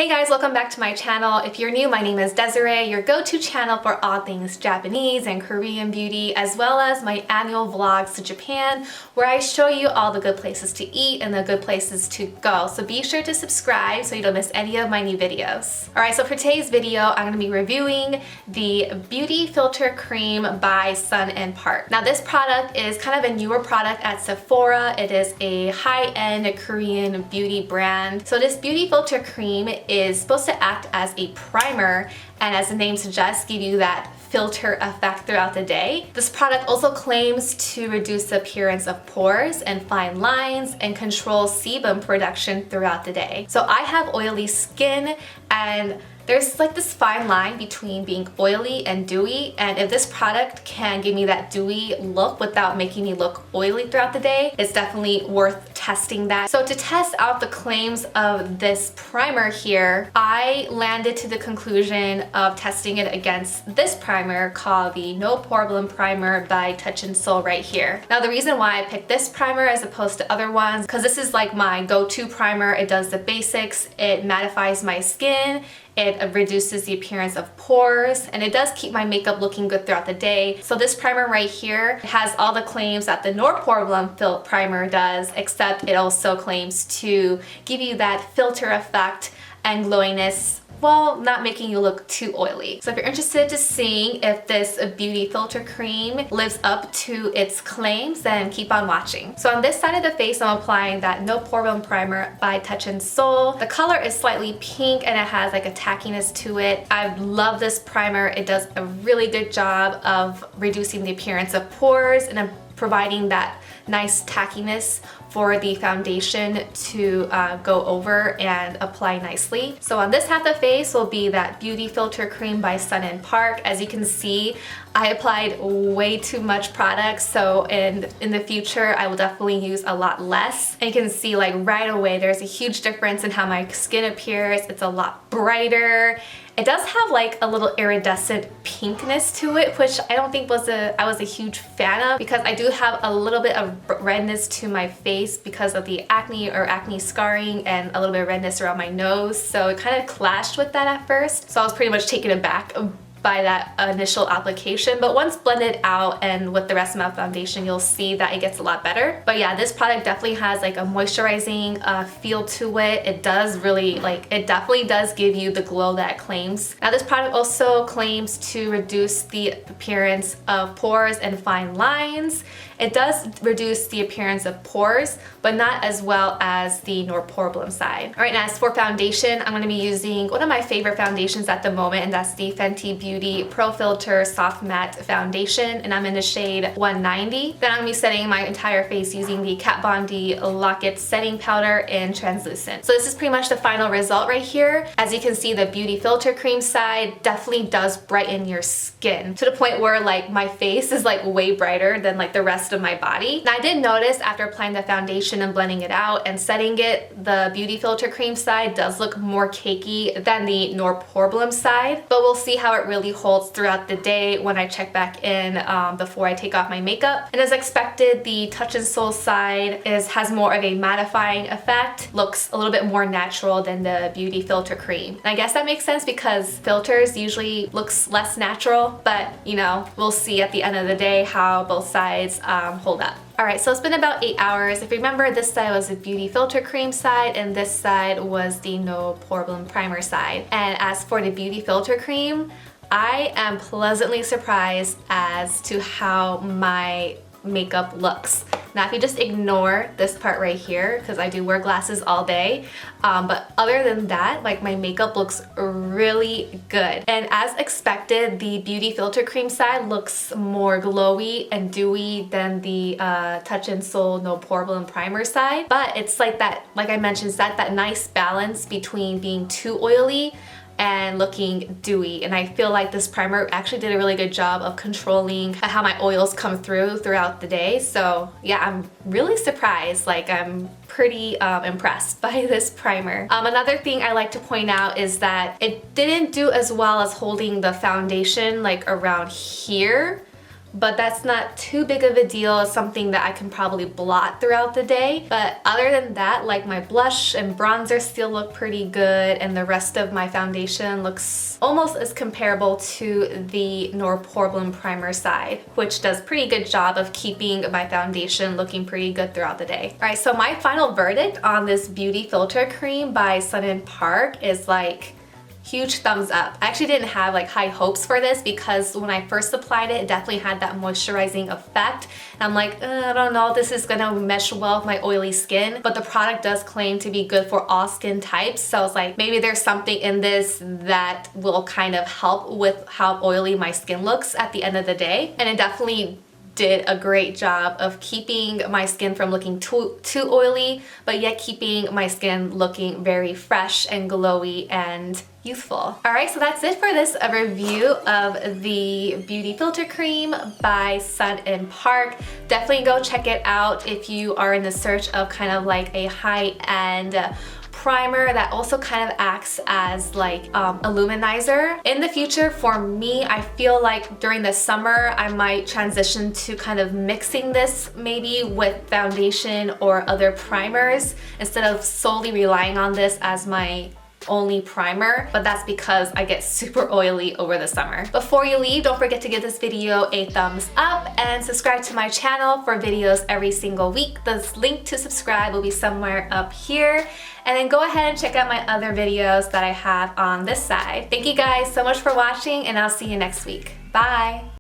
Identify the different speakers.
Speaker 1: Hey guys, welcome back to my channel. If you're new, my name is Desiree, your go-to channel for all things Japanese and Korean beauty, as well as my annual vlogs to Japan, where I show you all the good places to eat and the good places to go. So be sure to subscribe so you don't miss any of my new videos. Alright, so for today's video, I'm going to be reviewing the Beauty Filter Cream by Son&Park. Now this product is kind of a newer product at Sephora. It is a high-end Korean beauty brand. So this Beauty Filter Cream is supposed to act as a primer and, as the name suggests, give you that filter effect throughout the day. This product also claims to reduce the appearance of pores and fine lines and control sebum production throughout the day. So I have oily skin, and there's like this fine line between being oily and dewy, and if this product can give me that dewy look without making me look oily throughout the day, it's definitely worth testing that. So to test out the claims of this primer here, I landed to the conclusion of testing it against this primer called the No Poreblem Primer by Touch in Sol right here. Now the reason why I picked this primer as opposed to other ones, because this is like my go-to primer. It does the basics, it mattifies my skin, it reduces the appearance of pores, and it does keep my makeup looking good throughout the day. So this primer right here has all the claims that the No Poreblem primer does, except it also claims to give you that filter effect and glowiness while not making you look too oily. So if you're interested to seeing if this beauty filter cream lives up to its claims, then keep on watching. So on this side of the face, I'm applying that No Poreblem Primer by Touch in Sol. The color is slightly pink and it has like a tackiness to it. I love this primer. It does a really good job of reducing the appearance of pores and providing that nice tackiness for the foundation to go over and apply nicely. So on this half of the face will be that Beauty Filter Cream by Son&Park. As you can see, I applied way too much product, so in the future I will definitely use a lot less. And you can see like right away there's a huge difference in how my skin appears. It's a lot brighter. It does have like a little iridescent pinkness to it, which I don't think I was a huge fan of, because I do have a little bit of redness to my face because of the acne or acne scarring and a little bit of redness around my nose. So it kind of clashed with that at first. So I was pretty much taken aback by that initial application, but once blended out and with the rest of my foundation, you'll see that it gets a lot better. But yeah, this product definitely has like a moisturizing feel to it. It does really it definitely does give you the glow that it claims. Now this product also claims to reduce the appearance of pores and fine lines. It does reduce the appearance of pores, but not as well as the No Poreblem side. All right, now as for foundation, I'm going to be using one of my favorite foundations at the moment, and that's the Fenty Beauty Pro Filter Soft Matte Foundation, and I'm in the shade 190. Then I'm going to be setting my entire face using the Kat Von D Lock It Setting Powder in Translucent. So this is pretty much the final result right here. As you can see, the Beauty Filter Cream side definitely does brighten your skin to the point where like my face is like way brighter than like the rest of my body. Now I did notice after applying the foundation and blending it out and setting it, the Beauty Filter Cream side does look more cakey than the No Poreblem side, but we'll see how it really holds throughout the day when I check back in before I take off my makeup. And as expected, the Touch in Sol side has more of a mattifying effect, looks a little bit more natural than the Beauty Filter Cream. And I guess that makes sense because filters usually looks less natural, but you know, we'll see at the end of the day how both sides hold up. Alright, so it's been about 8 hours. If you remember, this side was the Beauty Filter Cream side and this side was the No Poreblem Primer side. And as for the Beauty Filter Cream, I am pleasantly surprised as to how my makeup looks. Now if you just ignore this part right here, because I do wear glasses all day, but other than that, like my makeup looks really good. And as expected, the Beauty Filter Cream side looks more glowy and dewy than the Touch in Sol No Poreblem Primer side. But it's like that, like I mentioned, it's that nice balance between being too oily and looking dewy, and I feel like this primer actually did a really good job of controlling how my oils come throughout the day. So yeah, I'm really surprised. Like I'm pretty impressed by this primer. Another thing I like to point out is that it didn't do as well as holding the foundation like around here, but that's not too big of a deal. It's something that I can probably blot throughout the day. But other than that, like my blush and bronzer still look pretty good, and the rest of my foundation looks almost as comparable to the No Poreblem Primer side, which does pretty good job of keeping my foundation looking pretty good throughout the day. All right, so my final verdict on this beauty filter cream by Son&Park is like huge thumbs up. I actually didn't have like high hopes for this because when I first applied it, it definitely had that moisturizing effect. And I'm like, I don't know if this is gonna mesh well with my oily skin, but the product does claim to be good for all skin types. So I was like, maybe there's something in this that will kind of help with how oily my skin looks at the end of the day. And it definitely did a great job of keeping my skin from looking too oily, but yet keeping my skin looking very fresh and glowy and youthful. Alright, so that's it for this review of the Beauty Filter Cream by Son&Park. Definitely go check it out if you are in the search of kind of like a high-end primer that also kind of acts as like a luminizer. In the future, for me, I feel like during the summer I might transition to kind of mixing this maybe with foundation or other primers instead of solely relying on this as my only primer, but that's because I get super oily over the summer. Before you leave, don't forget to give this video a thumbs up and subscribe to my channel for videos every single week. The link to subscribe will be somewhere up here. And then go ahead and check out my other videos that I have on this side. Thank you guys so much for watching, and I'll see you next week. Bye!